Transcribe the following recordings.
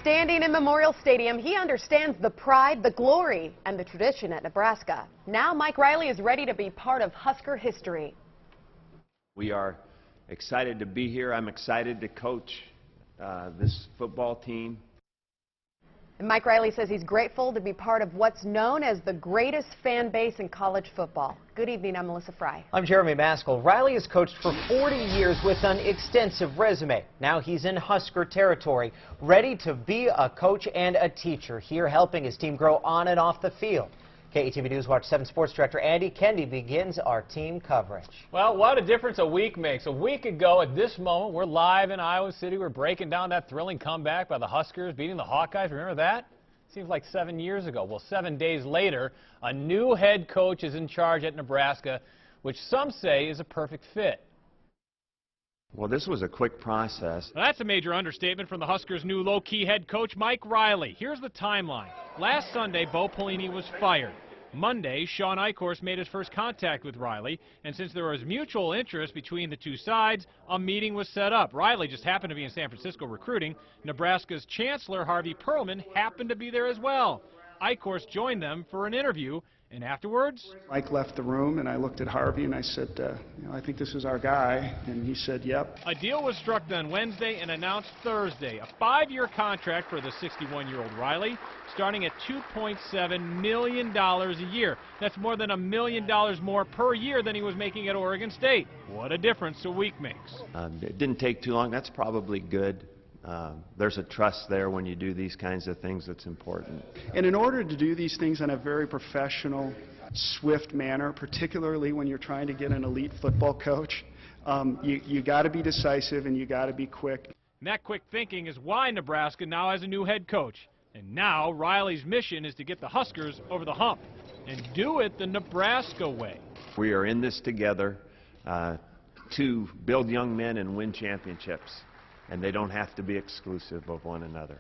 Standing in Memorial Stadium, he understands the pride, the glory, and the tradition at Nebraska. Now Mike Riley is ready to be part of Husker history. We are excited to be here. I'm excited to coach this football team. And Mike Riley says he's grateful to be part of what's known as the greatest fan base in college football. Good evening, I'm Melissa Fry. I'm Jeremy Maskell. Riley has coached for 40 years with an extensive resume. Now he's in Husker territory, ready to be a coach and a teacher here, helping his team grow on and off the field. KETV News Watch 7 Sports Director Andy Kendi begins our team coverage. Well, what a difference a week makes. A week ago at this moment, we're live in Iowa City. We're breaking down that thrilling comeback by the Huskers beating the Hawkeyes. Remember that? Seems like 7 years ago. Well, 7 days later, a new head coach is in charge at Nebraska, which some say is a perfect fit. Well, this was a quick process. Well, that's a major understatement from the Huskers' new low-key head coach, Mike Riley. Here's the timeline. Last Sunday, Bo Pelini was fired. Monday, Sean Eichhorst made his first contact with Riley, and since there was mutual interest between the two sides, a meeting was set up. Riley just happened to be in San Francisco recruiting. Nebraska's Chancellor Harvey Perlman happened to be there as well. Eichhorst joined them for an interview, and afterwards, Mike left the room, and I looked at Harvey and I said, I think this is our guy. And he said, yep. A deal was struck on Wednesday and announced Thursday. A 5-year contract for the 61-year-old Riley, starting at $2.7 million a year. That's more than $1 million more per year than he was making at Oregon State. What a difference a week makes. It didn't take too long. That's probably good. There's a trust there when you do these kinds of things that's important. And in order to do these things in a very professional, swift manner, particularly when you're trying to get an elite football coach, you got to be decisive and you got to be quick. And that quick thinking is why Nebraska now has a new head coach. And now Riley's mission is to get the Huskers over the hump and do it the Nebraska way. We are in this together to build young men and win championships. And they don't have to be exclusive of one another.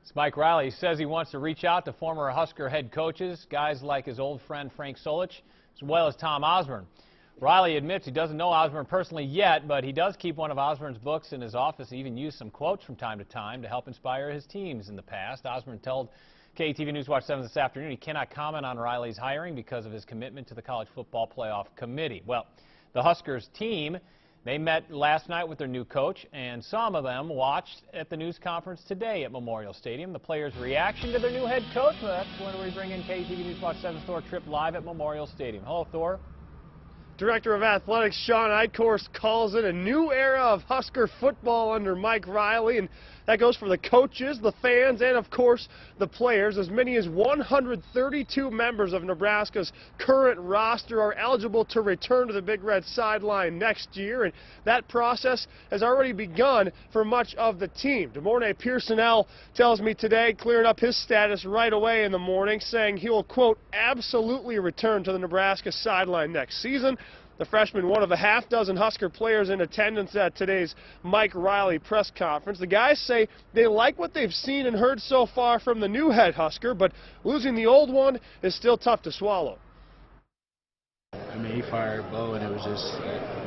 It's Mike Riley. He says he wants to reach out to former Husker head coaches, guys like his old friend Frank Solich, as well as Tom Osborne. Riley admits he doesn't know Osborne personally yet, but he does keep one of Osborne's books in his office. He even used some quotes from time to time to help inspire his teams in the past. Osborne told KETV News Watch 7 this afternoon he cannot comment on Riley's hiring because of his commitment to the College Football Playoff Committee. Well, the Huskers team, they met last night with their new coach, and some of them watched at the news conference today at Memorial Stadium. The players' reaction to their new head coach, well, that's when we bring in KETV News Watch 7's Thor Tripp live at Memorial Stadium. Hello, Thor. Director of Athletics Sean Eichhorst calls it a new era of Husker football under Mike Riley, and that goes for the coaches, the fans, and of course the players. As many as 132 members of Nebraska's current roster are eligible to return to the Big Red sideline next year, and that process has already begun for much of the team. DeMornay Pearsonell tells me today, cleared up his status right away in the morning, saying he will, quote, absolutely return to the Nebraska sideline next season. The freshman, one of a half-dozen Husker players in attendance at today's Mike Riley press conference. The guys say they like what they've seen and heard so far from the new head Husker, but losing the old one is still tough to swallow. I mean, he fired Bo, and it was just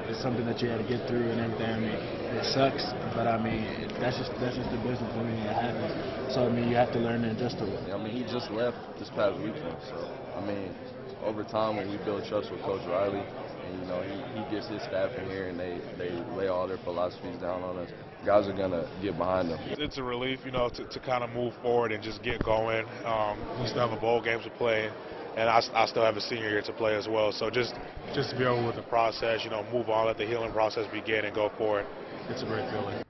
it's something that you had to get through and everything. I mean, it sucks, but I mean, that's just the business. I mean, it happens. So I mean, you have to learn to adjust to it. I mean, he just left this past weekend, so I mean, over time when we build trust with Coach Riley, and you know he gets his staff in here and they lay all their philosophies down on us, guys are gonna get behind them. It's a relief, you know, to kind of move forward and just get going. We still have a bowl game to play, and I still have a senior year to play as well. So just to be over with the process, you know, move on, let the healing process begin, and go for it. It's a great feeling.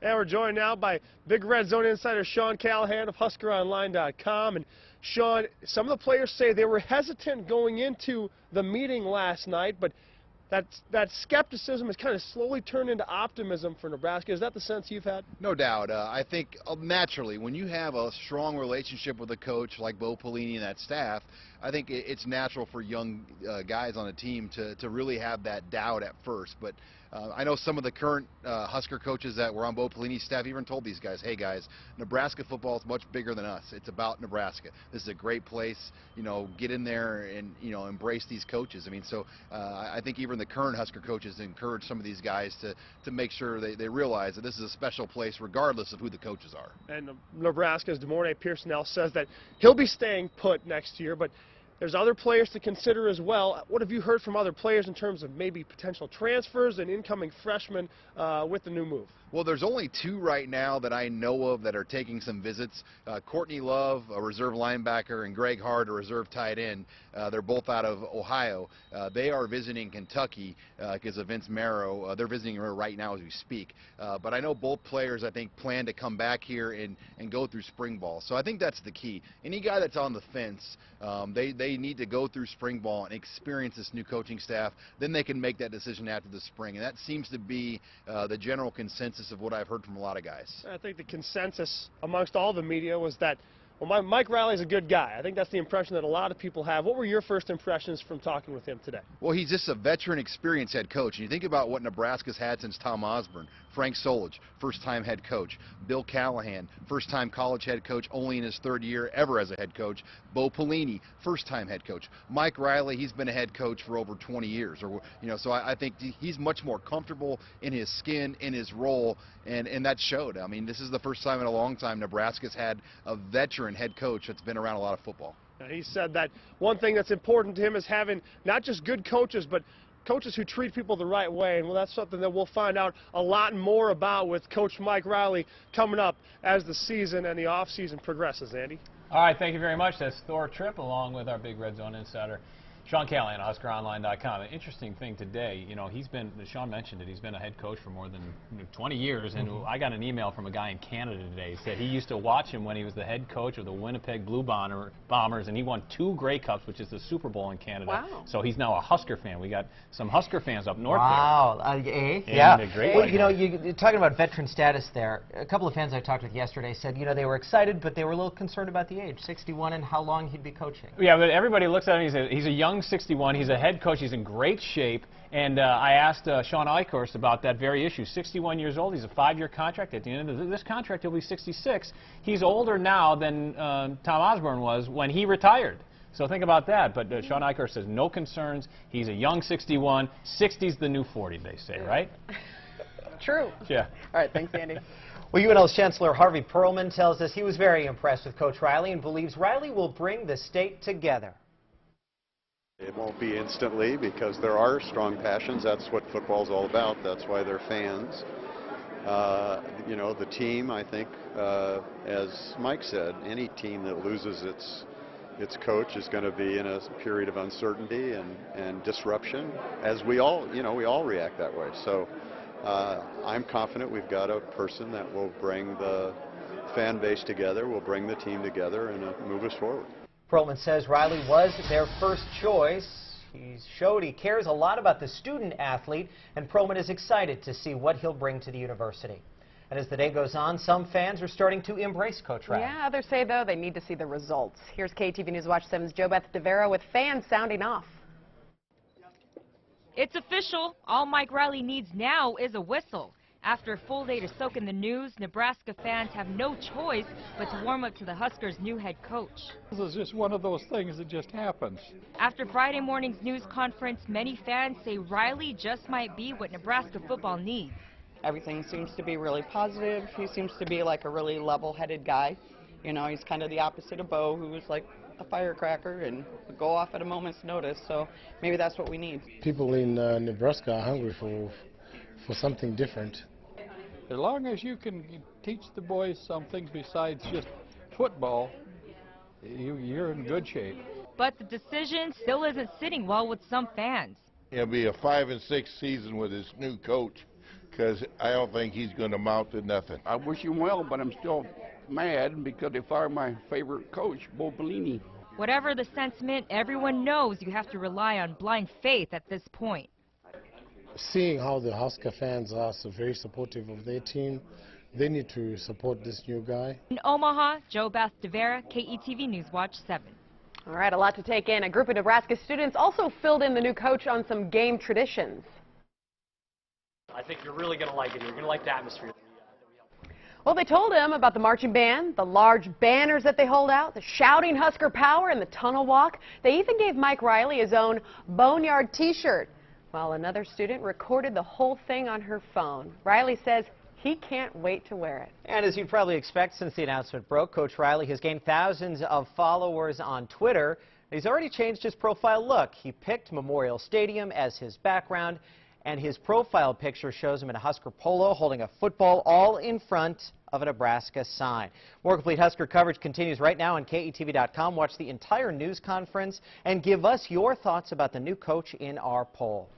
And we're joined now by Big Red Zone insider Sean Callahan of HuskerOnline.com. And Sean, some of the players say they were hesitant going into the meeting last night, but that skepticism has kind of slowly turned into optimism for Nebraska. Is that the sense you've had? No doubt. I think naturally, when you have a strong relationship with a coach like Bo Pelini and that staff, I think it's natural for young guys on a team to really have that doubt at first. But I know some of the current Husker coaches that were on Bo Pelini's staff even told these guys, hey guys, Nebraska football is much bigger than us. It's about Nebraska. This is a great place. Get in there and embrace these coaches. I mean, so I think even the current Husker coaches encourage some of these guys to make sure they realize that this is a special place regardless of who the coaches are. And Nebraska's DeMornay Pierson-El says that he'll be staying put next year, but there's other players to consider as well. What have you heard from other players in terms of maybe potential transfers and incoming freshmen with the new move? Well, there's only 2 right now that I know of that are taking some visits. Courtney Love, a reserve linebacker, and Greg Hart, a reserve tight end. They're both out of Ohio. They are visiting Kentucky because of Vince Marrow. They're visiting her right now as we speak. But I know both players, I think, plan to come back here and go through spring ball. So I think that's the key. Any guy that's on the fence, they need to go through spring ball and experience this new coaching staff. Then they can make that decision after the spring. And that seems to be the general consensus of what I've heard from a lot of guys. I think the consensus amongst all the media was that, well, Mike Riley's a good guy. I think that's the impression that a lot of people have. What were your first impressions from talking with him today? Well, he's just a veteran, experienced head coach. And you think about what Nebraska's had since Tom Osborne. Frank Solich, first-time head coach. Bill Callahan, first-time college head coach, only in his 3rd year ever as a head coach. Bo Pelini, first-time head coach. Mike Riley, he's been a head coach for over 20 years. So I think he's much more comfortable in his skin, in his role, and that showed. I mean, this is the first time in a long time Nebraska's had a veteran head coach that's been around a lot of football. He said that one thing that's important to him is having not just good coaches, but coaches who treat people the right way. And well, that's something that we'll find out a lot more about with Coach Mike Riley coming up as the season and the offseason progresses, Andy. All right, thank you very much. That's Thor Tripp along with our big Red Zone insider, Sean Callahan, HuskerOnline.com. An interesting thing today, he's been, Sean mentioned it, he's been a head coach for more than 20 years, and I got an email from a guy in Canada today. He said he used to watch him when he was the head coach of the Winnipeg Blue Bombers, and he won 2 Grey Cups, which is the Super Bowl in Canada. Wow. So he's now a Husker fan. We got some Husker fans up north there. Yeah. Well, you're talking about veteran status there. A couple of fans I talked with yesterday said, they were excited, but they were a little concerned about the age, 61, and how long he'd be coaching. Yeah, but everybody looks at him, he's a young 61, he's a head coach, he's in great shape, and I asked Sean Eichhorst about that very issue. 61 years old, he's a 5-year contract. At the end of this contract, he'll be 66. He's older now than Tom Osborne was when he retired. So think about that. But Sean Eichhorst says no concerns. He's a young 61. 60's the new 40, they say, right? True. Yeah. All right, thanks, Andy. Well, UNL's Chancellor Harvey Perlman tells us he was very impressed with Coach Riley and believes Riley will bring the state together. It won't be instantly because there are strong passions. That's what football's all about. That's why they're fans. The team, I think, as Mike said, any team that loses its coach is going to be in a period of uncertainty and disruption, as we all react that way. So I'm confident we've got a person that will bring the fan base together, will bring the team together, and move us forward. Perlman says Riley was their first choice. He showed he cares a lot about the student athlete, and Perlman is excited to see what he'll bring to the university. And as the day goes on, some fans are starting to embrace Coach Riley. Yeah, others say, though, they need to see the results. Here's KTV News Watch 7's JoBeth DeVera with fans sounding off. It's official. All Mike Riley needs now is a whistle. After a full day to soak in the news, Nebraska fans have no choice but to warm up to the Huskers' new head coach. This is just one of those things that just happens. After Friday morning's news conference, many fans say Riley just might be what Nebraska football needs. Everything seems to be really positive. He seems to be like a really level-headed guy. He's kind of the opposite of Bo, who was like a firecracker and would go off at a moment's notice. So maybe that's what we need. People in Nebraska are hungry for something different. As long as you can teach the boys something besides just football, you're in good shape. But the decision still isn't sitting well with some fans. It'll be a 5-6 season with his new coach, because I don't think he's going to amount to nothing. I wish him well, but I'm still mad because they fired my favorite coach, Bo Pelini. Whatever the sentiment, everyone knows you have to rely on blind faith at this point. Seeing how the Husker fans are so very supportive of their team, they need to support this new guy. In Omaha, JoBeth DeVera, KETV News Watch 7. All right, a lot to take in. A group of Nebraska students also filled in the new coach on some game traditions. I think you're really going to like it here. You're going to like the atmosphere. Well, they told him about the marching band, the large banners that they hold out, the shouting Husker power, and the tunnel walk. They even gave Mike Riley his own Boneyard t-shirt, while another student recorded the whole thing on her phone. Riley says he can't wait to wear it. And as you'd probably expect since the announcement broke, Coach Riley has gained thousands of followers on Twitter. He's already changed his profile look. He picked Memorial Stadium as his background, and his profile picture shows him in a Husker polo holding a football all in front of a Nebraska sign. More complete Husker coverage continues right now on KETV.com. Watch the entire news conference and give us your thoughts about the new coach in our poll.